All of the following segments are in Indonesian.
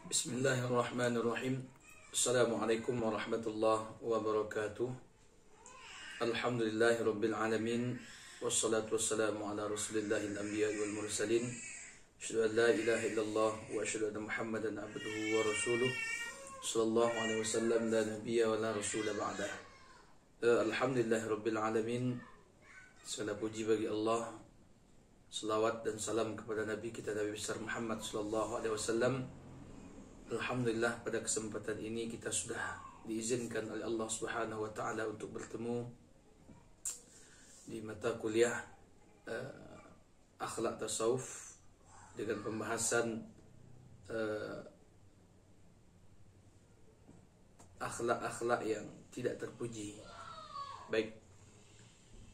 Bismillahirrahmanirrahim. Assalamualaikum warahmatullahi wabarakatuh. Alhamdulillahirabbil alamin. Wassalatu wassalamu ala rasulillahil anbiya'i wal mursalin. Asyhadu an la ilaha illallah wa asyhadu anna Muhammadan abduhu wa rasuluh. Sallallahu alaihi wasallam, la nabiyya wa la rasula ba'dah. Alhamdulillahirabbil alamin. Segala puji bagi Allah. Salawat dan salam kepada Nabi kita Nabi besar Muhammad sallallahu alaihi wasallam. Alhamdulillah, pada kesempatan ini kita sudah diizinkan oleh Allah Subhanahu wa taala untuk bertemu di mata kuliah akhlak tasawuf dengan pembahasan akhlak-akhlak yang tidak terpuji. Baik,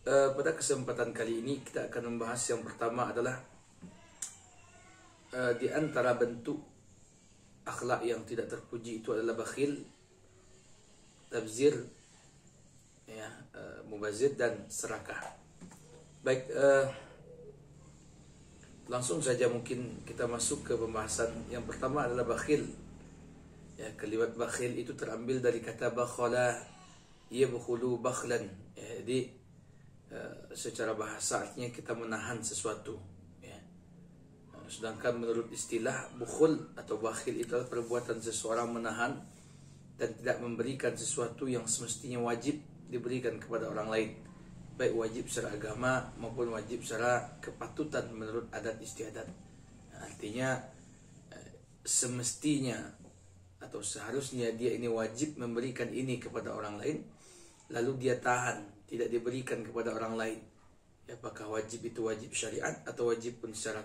pada kesempatan kali ini kita akan membahas yang pertama adalah di antara bentuk akhlak yang tidak terpuji itu adalah bakhil, tabzir, ya, mubazir dan serakah. Baik, langsung saja mungkin kita masuk ke pembahasan. Yang pertama adalah bakhil. Ya, kalimat bakhil itu terambil dari kata bakhala, yabkhulu bakhlan. Ya, jadi secara bahasa artinya kita menahan sesuatu. Sedangkan menurut istilah bukhul atau bakhil itu adalah perbuatan seseorang menahan dan tidak memberikan sesuatu yang semestinya wajib diberikan kepada orang lain, baik wajib secara agama maupun wajib secara kepatutan menurut adat istiadat. Artinya semestinya atau seharusnya dia ini wajib memberikan ini kepada orang lain, lalu dia tahan tidak diberikan kepada orang lain. Apakah wajib itu wajib syariat atau wajib pun secara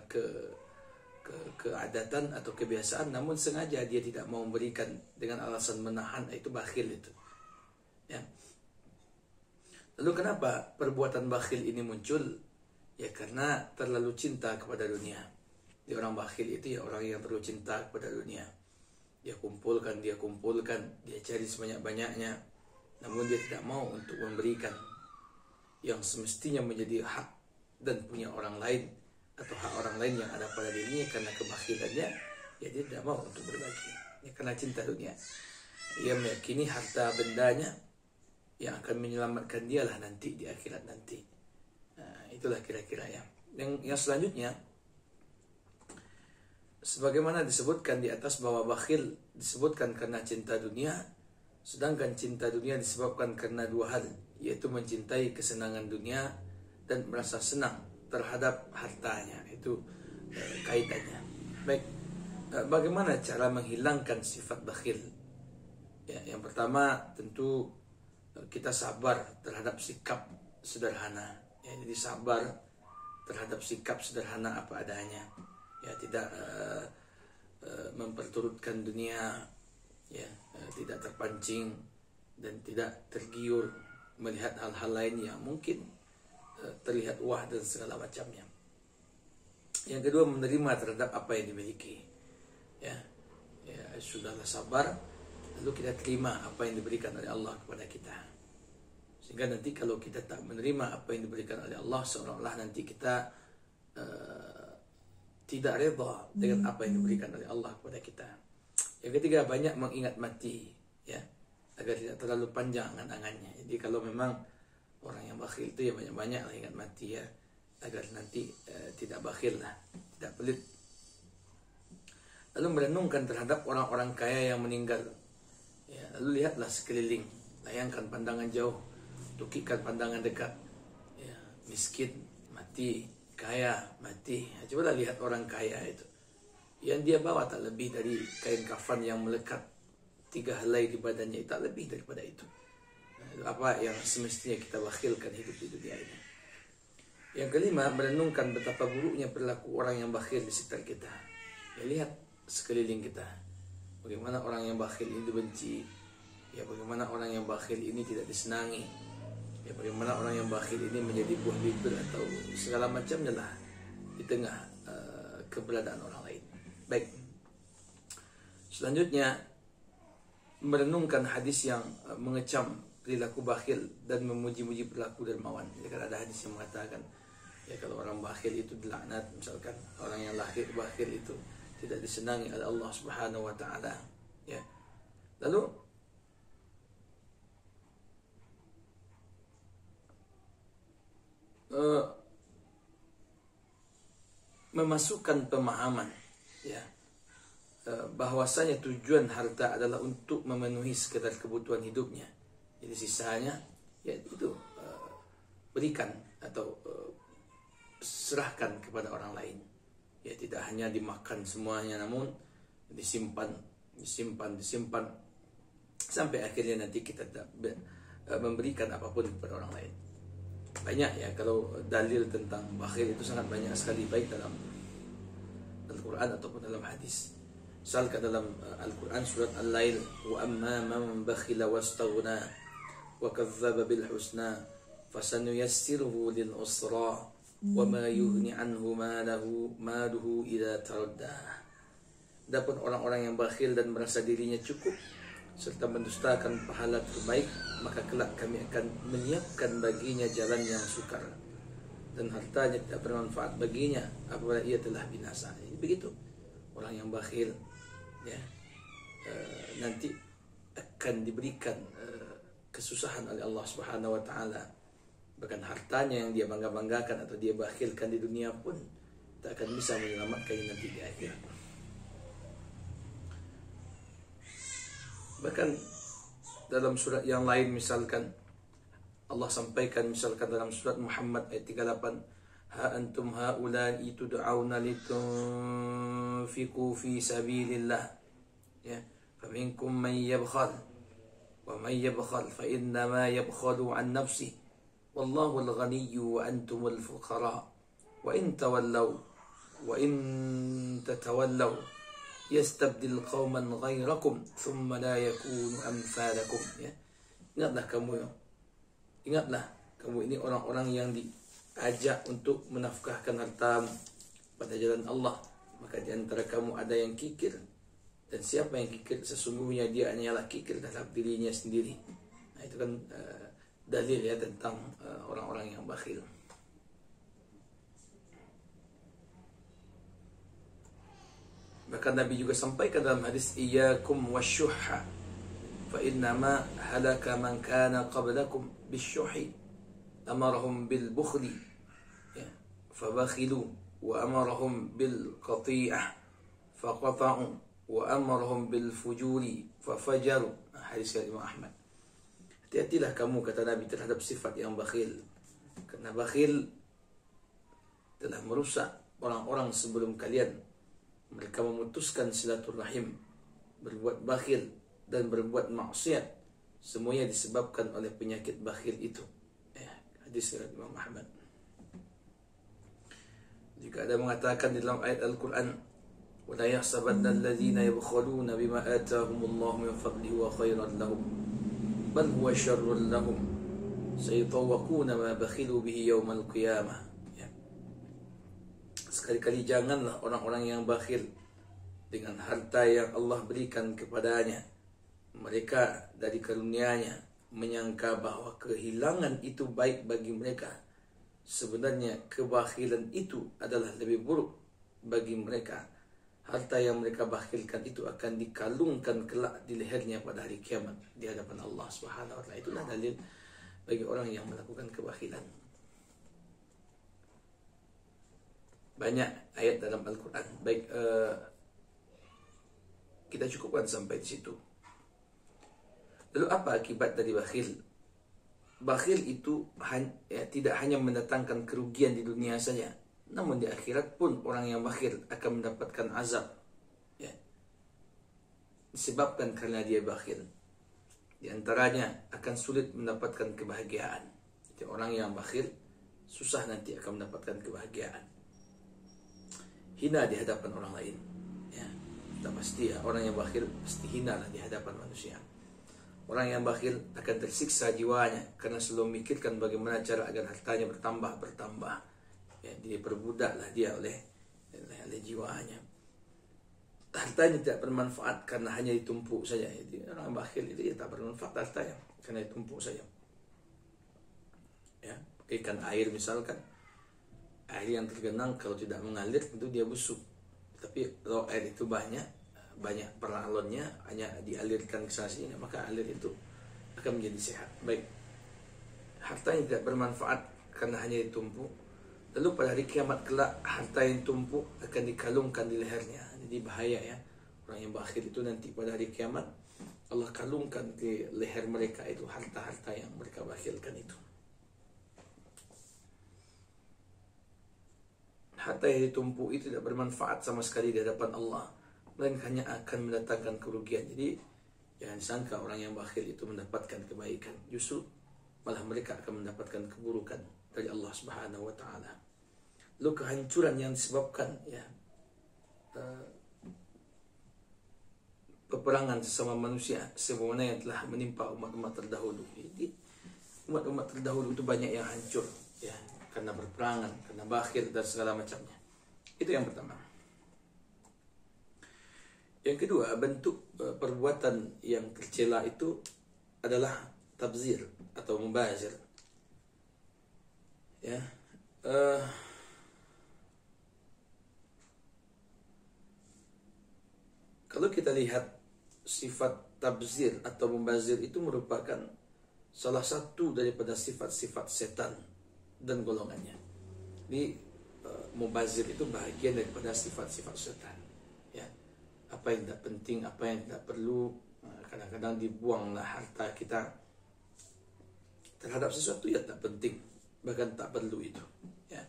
keadatan atau kebiasaan, namun sengaja dia tidak mau memberikan dengan alasan menahan, itu bakhil itu. Ya. Lalu kenapa perbuatan bakhil ini muncul? Ya karena terlalu cinta kepada dunia. Dia orang bakhil itu ya orang yang terlalu cinta kepada dunia. Dia kumpulkan, dia cari sebanyak-banyaknya, namun dia tidak mau untuk memberikan yang semestinya menjadi hak dan punya orang lain atau hak orang lain yang ada pada dirinya. Karena kebakhilannya, ya dia tidak mau untuk berbagi. Ya, karena cinta dunia, ia meyakini harta bendanya yang akan menyelamatkan dialah nanti di akhirat nanti. Nah, itulah kira-kira yang selanjutnya. Sebagaimana disebutkan di atas bahwa bakhil disebutkan karena cinta dunia, sedangkan cinta dunia disebabkan karena dua hal, yaitu mencintai kesenangan dunia dan merasa senang terhadap hartanya. Itu kaitannya. Baik, bagaimana cara menghilangkan sifat bakhil? Ya, yang pertama tentu kita sabar terhadap sikap sederhana. Ya, jadi sabar terhadap sikap sederhana apa adanya. Ya, tidak memperturutkan dunia, ya, tidak terpancing dan tidak tergiur melihat hal-hal lain yang mungkin terlihat wah dan segala macamnya. Yang kedua, menerima terhadap apa yang dimiliki. Ya, sudahlah sabar, lalu kita terima apa yang diberikan oleh Allah kepada kita. Sehingga nanti kalau kita tak menerima apa yang diberikan oleh Allah, seolah-olah nanti kita tidak reda dengan apa yang diberikan oleh Allah kepada kita. Yang ketiga, banyak mengingat mati, ya, agar tidak terlalu panjang angan-angannya. Jadi kalau memang orang yang bakhil itu ya banyak-banyak lah ingat mati, ya, agar nanti tidak bakhil lah, tidak pelit. Lalu merenungkan terhadap orang-orang kaya yang meninggal. Ya, lalu lihatlah sekeliling, layangkan pandangan jauh, tukikkan pandangan dekat. Ya, miskin mati, kaya mati. Ya, cobalah lihat orang kaya itu, yang dia bawa tak lebih dari kain kafan yang melekat 3 helai di badannya, tak lebih daripada itu. Apa yang semestinya kita bakhilkan hidup di dunia ini. Yang kelima, merenungkan betapa buruknya perilaku orang yang bakhil di sekitar kita. Ya, lihat sekeliling kita, bagaimana orang yang bakhil ini dibenci, ya, bagaimana orang yang bakhil ini tidak disenangi, ya, bagaimana orang yang bakhil ini menjadi buah bibir atau segala macamnya lah di tengah keberadaan orang lain. Baik, selanjutnya merenungkan hadis yang mengecam perilaku bakhil dan memuji-muji perilaku dermawan. Jadi kan ada hadis yang mengatakan, ya, kalau orang bakhil itu dilaknat, misalkan orang yang lahir bakhil itu tidak disenangi oleh Allah Subhanahu wa taala, ya. Lalu memasukkan pemahaman, ya, bahwasanya tujuan harta adalah untuk memenuhi sekedar kebutuhan hidupnya. Jadi sisanya ya itu berikan atau serahkan kepada orang lain. Ya, tidak hanya dimakan semuanya, namun disimpan sampai akhirnya nanti kita tidak memberikan apapun kepada orang lain. Banyak ya kalau dalil tentang bakhil itu sangat banyak sekali, baik dalam Al-Quran ataupun dalam hadis. Misalkan dalam Al-Quran surat Al-Lail, wa amma man bakhila wastaghna wa kadzdzaba bil husna fasanuyassiruhu lil usra wa ma yughni anhu maluhu idza taradda. Adapun orang-orang yang bakhil dan merasa dirinya cukup serta mendustakan pahala terbaik, maka kelak kami akan menyiapkan baginya jalan yang sukar dan hartanya tidak bermanfaat baginya apabila ia telah binasa. Jadi begitu orang yang bakhil, ya, nanti akan diberikan kesusahan oleh Allah Subhanahu wa taala. Bahkan hartanya yang dia bangga-banggakan atau dia bakhilkan di dunia pun tak akan bisa menyelamatkannya nanti di akhirat. Bahkan dalam surat yang lain, misalkan Allah sampaikan, misalkan dalam surat Muhammad ayat 38, ha antum haula'i tud'auna litunfiqu fi sabilillah, ya, faminkum man yabkhal wa man yabkhal fa innama yabkhalu an nafsihi wallahu al-ghaniyyu wa antumul fuqara wa in tatawallaw yastabdil qauman ghairakum thumma la yakunu amsalakum, ya. Ingatlah kamu ini orang-orang yang diajak untuk menafkahkan hartamu pada jalan Allah, maka di antara kamu ada yang kikir, dan siapa yang kikir sesungguhnya dia hanyalah kikir terhadap dirinya sendiri. Nah, itu kan dalil ya tentang orang-orang yang bakhil. Bahkan Nabi juga sampaikan dalam hadis, iyyakum wasyuhha fa innama halaka man kana qablakum bisyuhi amarahum bil bukhli, ya, fabakhilu wa amarahum bil qati'ah faqata'u wa amarahum bil fujuri fafajaru. Hadis dari Imam Ahmad. Hati-hatilah kamu, kata Nabi, terhadap sifat yang bakhil, karena bakhil telah merusak orang-orang sebelum kalian. Mereka memutuskan silaturahim, berbuat bakhil dan berbuat maksiat. Semuanya disebabkan oleh penyakit bakhil itu. Hadis dari Imam Ahmad. Jika ada mengatakan di dalam ayat Al-Quran, wa la yahsabanna alladhina yabkhuluna bima atahumullahu min fadlihi wa khairan lahum bal huwa syarrun lahum sayatawaquna ma bakhilu bihi yaumal qiyamah. Sekali-kali janganlah orang-orang yang bakhil dengan harta yang Allah berikan kepadanya, mereka dari karunia-Nya menyangka bahwa kehilangan itu baik bagi mereka. Sebenarnya kebakhilan itu adalah lebih buruk bagi mereka. Harta yang mereka bakhilkan itu akan dikalungkan kelak di lehernya pada hari kiamat di hadapan Allah Subhanahu wa taala. Itulah dalil bagi orang yang melakukan kebakhilan. Banyak ayat dalam Al-Quran. Baik, kita cukupkan sampai di situ. Lalu apa akibat dari bakhil? Bakhil itu tidak hanya mendatangkan kerugian di dunia saja, namun di akhirat pun orang yang bakhil akan mendapatkan azab, ya, disebabkan karena dia bakhil. Di antaranya akan sulit mendapatkan kebahagiaan. Jadi orang yang bakhil susah nanti akan mendapatkan kebahagiaan. Hina di hadapan orang lain, ya, kita pasti ya, orang yang bakhil pasti hina lah di hadapan manusia. Orang yang bakhil akan tersiksa jiwanya karena selalu memikirkan bagaimana cara agar hartanya bertambah. Ya, diperbudaklah dia oleh jiwanya. Hartanya tidak bermanfaat karena hanya ditumpuk saja. Jadi orang bakhil itu tak bermanfaat hartanya karena ditumpuk saja. Ya, ikan air misalkan. Air yang tergenang kalau tidak mengalir tentu dia busuk. Tapi kalau air itu banyak peralonnya, hanya dialirkan ke sana sini, maka alir itu akan menjadi sehat. Baik, harta yang tidak bermanfaat karena hanya ditumpuk, lalu pada hari kiamat kelak harta yang tumpuk akan dikalungkan di lehernya. Jadi bahaya ya, orang yang bakhil itu nanti pada hari kiamat Allah kalungkan di leher mereka itu harta-harta yang mereka bakhilkan itu. Harta yang ditumpuk itu tidak bermanfaat sama sekali di hadapan Allah, melainkan hanya akan mendatangkan kerugian. Jadi jangan sangka orang yang bakhil itu mendapatkan kebaikan, justru malah mereka akan mendapatkan keburukan dari Allah Subhanahu wa taala. Lalu kehancuran yang disebabkan ya peperangan sesama manusia sebagaimana yang telah menimpa umat-umat terdahulu. Jadi umat-umat terdahulu itu banyak yang hancur ya, karena berperangan, karena bakhil dan segala macamnya. Itu yang pertama. Yang kedua, bentuk perbuatan yang tercela itu adalah tabzir atau mubazir. Ya, kalau kita lihat sifat tabzir atau mubazir itu merupakan salah satu daripada sifat-sifat setan dan golongannya. Jadi mubazir itu bagian daripada sifat-sifat setan. Ya, apa yang tidak penting, apa yang tidak perlu, kadang-kadang dibuanglah harta kita terhadap sesuatu yang tak penting, bahkan tak perlu itu. Ya.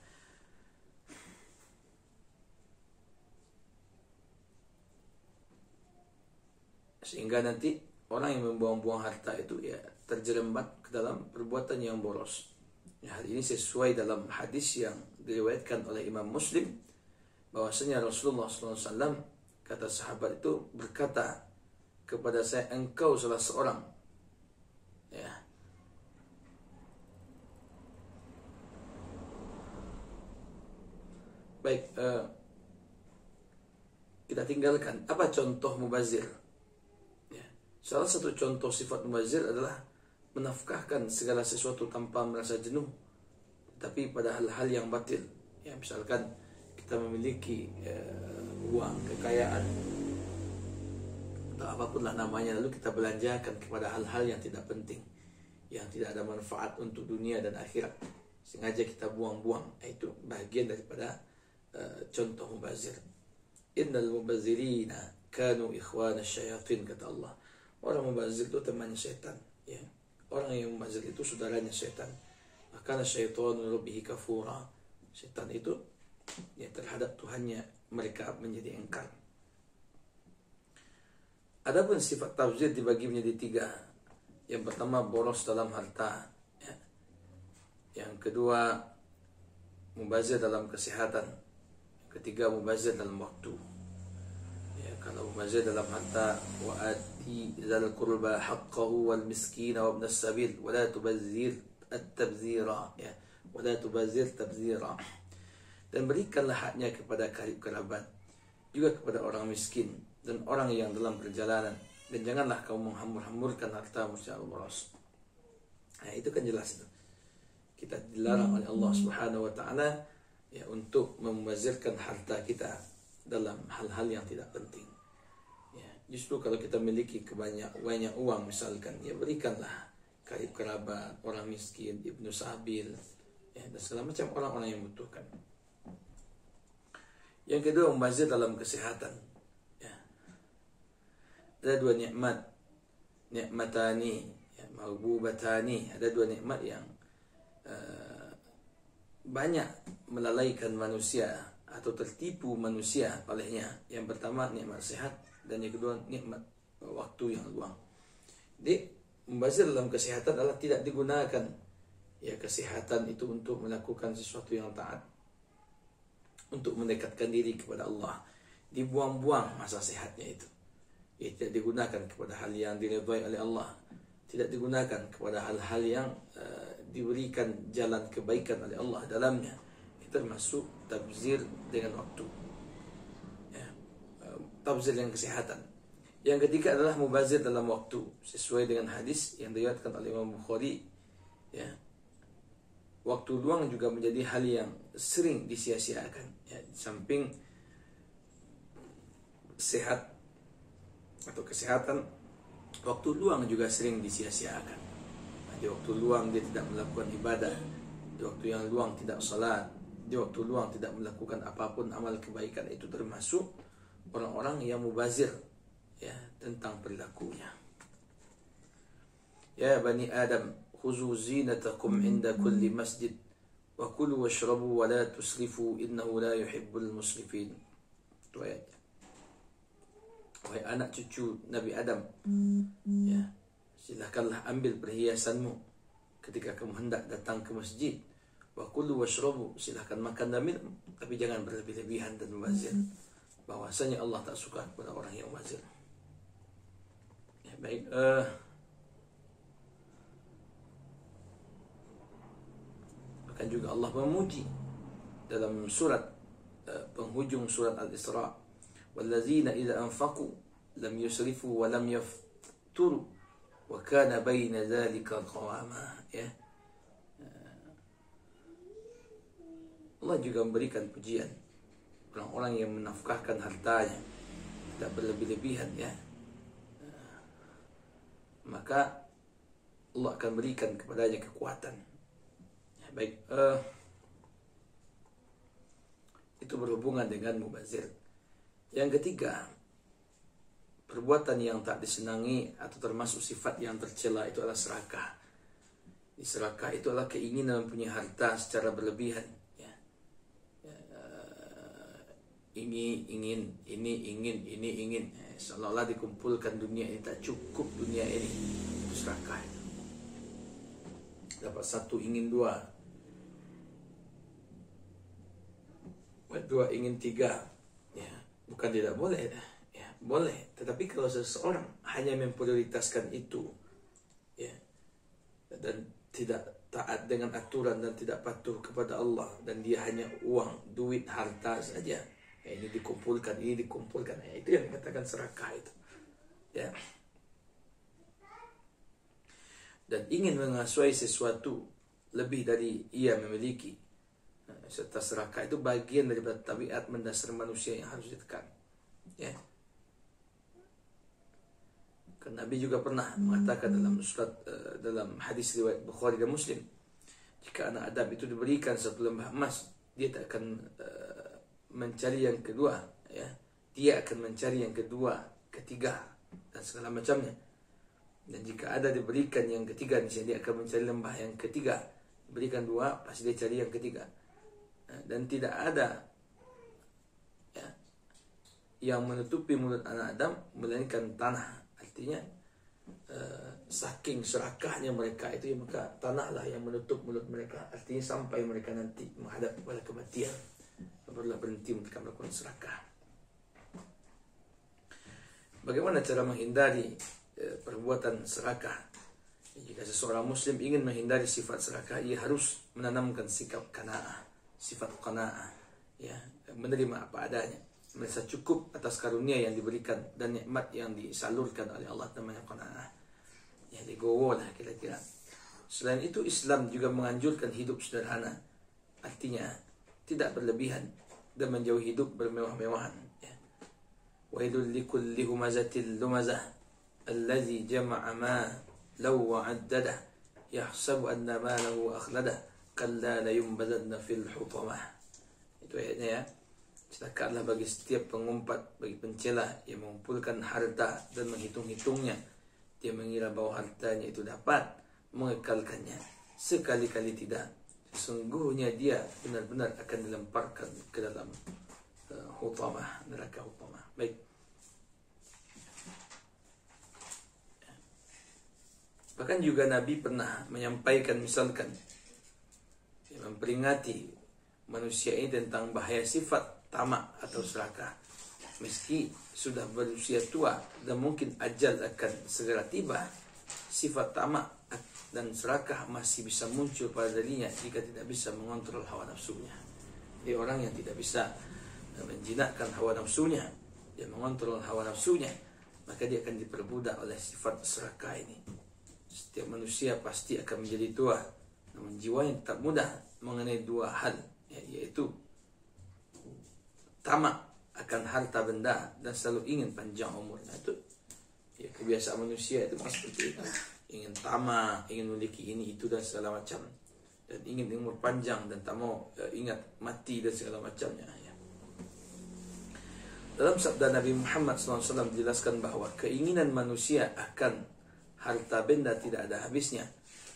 Sehingga nanti orang yang membuang-buang harta itu ya terjerembab ke dalam perbuatan yang boros. Ya, hal ini sesuai dalam hadis yang diriwayatkan oleh Imam Muslim, bahwasanya Rasulullah SAW, kata sahabat itu, berkata kepada saya, engkau salah seorang ya baik, kita tinggalkan apa contoh mubazir ya. Salah satu contoh sifat mubazir adalah menafkahkan segala sesuatu tanpa merasa jenuh, tapi pada hal-hal yang batil. Ya, misalkan kita memiliki uang, kekayaan, atau apapun lah namanya, lalu kita belanjakan kepada hal-hal yang tidak penting, yang tidak ada manfaat untuk dunia dan akhirat, sengaja kita buang-buang. Itu bagian daripada contoh mubazir. Innal mubazirina kanu ikhwana syayatin, kata Allah. Orang mubazir itu temannya setan ya. Orang yang mubazir itu saudaranya setan. Maka syaitanu rabbihi kafura. Setan itu ya terhadap Tuhannya mereka menjadi engkar. Adapun sifat tabzir dibagi menjadi tiga. Yang pertama, boros dalam harta ya. Yang kedua, mubazir dalam kesehatan. Yang ketiga, mubazir dalam waktu. Ya, kalau mubazir dalam harta, wa ati dzal qurba haqqahu wal miskina wa ibnas sabil wa la tubazzir at-tabzira ya, wa la tubazzir tabzira. Dan berikanlah haknya kepada karib kerabat, juga kepada orang miskin dan orang yang dalam perjalanan, dan janganlah kamu menghambur-hamburkan hartamu secara boros. Nah, itu kan jelas itu. Kita dilarang oleh Allah Subhanahu wa taala ya untuk membazirkan harta kita dalam hal-hal yang tidak penting. Ya, justru kalau kita memiliki banyak uang misalkan, ya berikanlah karib kerabat, orang miskin, ibnu sabil, ya, dan segala macam orang-orang yang membutuhkan. Yang kedua, membazir dalam kesehatan. Ya. Ada dua nikmat, nikmatani, ya, maububatani. Ada dua nikmat yang banyak melalaikan manusia atau tertipu manusia olehnya. Yang pertama, nikmat sehat, dan yang kedua, nikmat waktu yang luang. Jadi membazir dalam kesehatan adalah tidak digunakan ya kesehatan itu untuk melakukan sesuatu yang taat, untuk mendekatkan diri kepada Allah. Dibuang-buang masa sehatnya itu. Ya, tidak digunakan kepada hal yang diridhai oleh Allah, tidak digunakan kepada hal-hal yang diberikan jalan kebaikan oleh Allah dalamnya. Itu termasuk tabzir dengan waktu ya, tabzir dengan kesehatan. Yang ketiga adalah mubazir dalam waktu, sesuai dengan hadis yang diriwayatkan oleh Imam Bukhari ya. Waktu luang juga menjadi hal yang sering disia-siakan ya. Di samping sehat atau kesehatan, waktu luang juga sering disia-siakan. Di waktu luang dia tidak melakukan ibadah, di waktu yang luang tidak salat, di waktu luang tidak melakukan apapun amal kebaikan. Itu termasuk orang-orang yang mubazir ya tentang perilakunya. Ya bani Adam, khuzu zinatakum inda kulli masjid wa kulu washrabu wa la tusrifu innahu la yuhibbul musrifin. Itu ayatnya. Wahai anak cucu Nabi Adam, ya, silahkanlah ambil perhiasanmu ketika kamu hendak datang ke masjid. Wa kulu washrabu, silahkan makan dan minum, tapi jangan berlebih-lebihan dan mubazir. Bahwasanya Allah tak suka kepada orang yang mubazir. Ya, baik. Bahkan juga Allah memuji dalam surat penghujung surat Al-Isra, wallazina idza anfaqu lam yusrifu wa lam yafturu wa kana baina dzalika qawama. Ya, Allah juga memberikan pujian orang-orang yang menafkahkan hartanya tidak berlebih-lebihan, ya, maka Allah akan berikan kepadanya kekuatan. Ya, baik, itu berhubungan dengan mubazir. Yang ketiga, perbuatan yang tak disenangi atau termasuk sifat yang tercela itu adalah serakah. Serakah itu adalah keinginan mempunyai harta secara berlebihan. Ya. Ini ingin. Seolah-olah dikumpulkan dunia ini, tak cukup dunia ini. Itu serakah itu. Dapat satu ingin dua. Dua ingin tiga. Ya, bukan tidak boleh. Ya, boleh. Tetapi kalau seseorang hanya memprioritaskan itu, ya, dan tidak taat dengan aturan dan tidak patuh kepada Allah, dan dia hanya uang, duit, harta saja, ya, ini dikumpulkan, ya, itu yang dikatakan serakah itu. Ya. Dan ingin menguasai sesuatu lebih dari ia memiliki. Serta serakah itu bagian daripada tabiat mendasar manusia yang harus ditekan. Ya. Karena Nabi juga pernah mengatakan dalam hadis riwayat Bukhari dan Muslim, jika anak Adam itu diberikan satu lembah emas, dia tak akan mencari yang kedua, ya. Dia akan mencari yang kedua, ketiga, dan segala macamnya. Dan jika ada diberikan yang ketiga, dia akan mencari lembah yang ketiga. Diberikan dua, pasti dia cari yang ketiga. Dan tidak ada, ya, yang menutupi mulut anak Adam melainkan tanah. Artinya saking serakahnya mereka itu, ya, maka tanahlah yang menutup mulut mereka. Artinya sampai mereka nanti menghadap kepada kematian, barulah berhenti mereka melakukan serakah. Bagaimana cara menghindari perbuatan serakah? Jika seseorang muslim ingin menghindari sifat serakah, ia harus menanamkan sikap qanaah, sifat qanaah, ya, menerima apa adanya, merasa cukup atas karunia yang diberikan dan nikmat yang disalurkan oleh Allah, namanya qanaah. Ya, legowo lah kira-kira. Selain itu, Islam juga menganjurkan hidup sederhana, artinya tidak berlebihan dan menjauhi hidup bermewah-mewahan. Ya. Wailul likulli humazatil lumazah alladzi jama'a ma law wa'addadah yahsabu anna malahu akhladah kalla la yumbadanna fil hutamah. Itu ayatnya, ya. Celakalah bagi setiap pengumpat, bagi pencela yang mengumpulkan harta dan menghitung-hitungnya. Dia mengira bahwa hartanya itu dapat mengekalkannya. Sekali-kali tidak. Sesungguhnya dia benar-benar akan dilemparkan ke dalam hutamah, neraka hutamah. Baik. Bahkan juga Nabi pernah menyampaikan, misalkan, memperingati manusia ini tentang bahaya sifat tamak atau serakah. Meski sudah berusia tua dan mungkin ajal akan segera tiba, sifat tamak dan serakah masih bisa muncul pada dirinya jika tidak bisa mengontrol hawa nafsunya. Dia orang yang tidak bisa menjinakkan hawa nafsunya, dia mengontrol hawa nafsunya, maka dia akan diperbudak oleh sifat serakah ini. Setiap manusia pasti akan menjadi tua, namun jiwanya tetap mudah mengenai dua hal, yaitu tamak akan harta benda dan selalu ingin panjang umurnya. Itu ya, kebiasaan manusia itu seperti itu. Ingin tamak, ingin memiliki ini itu dan segala macam, dan ingin umur panjang dan tak mau ingat mati dan segala macamnya ya. Dalam sabda Nabi Muhammad SAW dijelaskan bahwa keinginan manusia akan harta benda tidak ada habisnya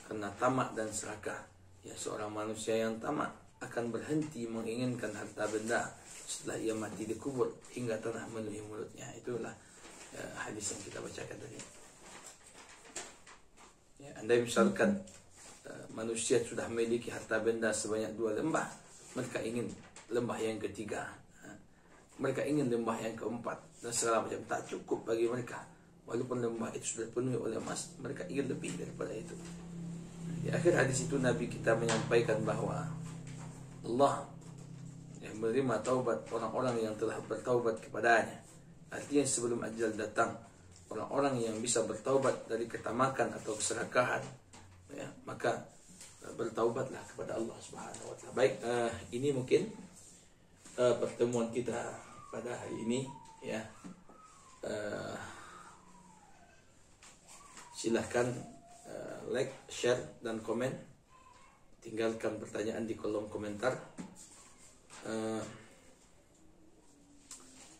karena tamak dan serakah. Ya, seorang manusia yang tamak akan berhenti menginginkan harta benda setelah ia mati dikubur hingga tanah memenuhi mulutnya. Itulah hadis yang kita bacakan tadi. Ya, andai misalkan manusia sudah memiliki harta benda sebanyak 2 lembah, mereka ingin lembah yang ketiga, mereka ingin lembah yang keempat, dan segala macam. Tak cukup bagi mereka. Walaupun lembah itu sudah penuhi oleh emas, mereka ingin lebih daripada itu. Di akhir hadis itu Nabi kita menyampaikan bahwa Allah yang menerima taubat orang-orang yang telah bertaubat kepadanya. Artinya sebelum ajal datang, orang-orang yang bisa bertaubat dari ketamakan atau keserakahan, ya, maka bertaubatlah kepada Allah Subhanahu wa taala. Baik, ini mungkin pertemuan kita pada hari ini ya. Silahkan like, share dan komen. Tinggalkan pertanyaan di kolom komentar.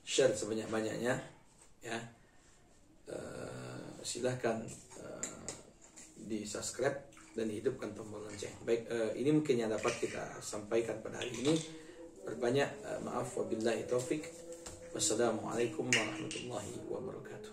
Share sebanyak-banyaknya ya. Silahkan di subscribe dan hidupkan tombol lonceng. Baik, ini mungkin yang dapat kita sampaikan pada hari ini. Berbanyak maaf, wabillahi taufik. Wassalamualaikum warahmatullahi wabarakatuh.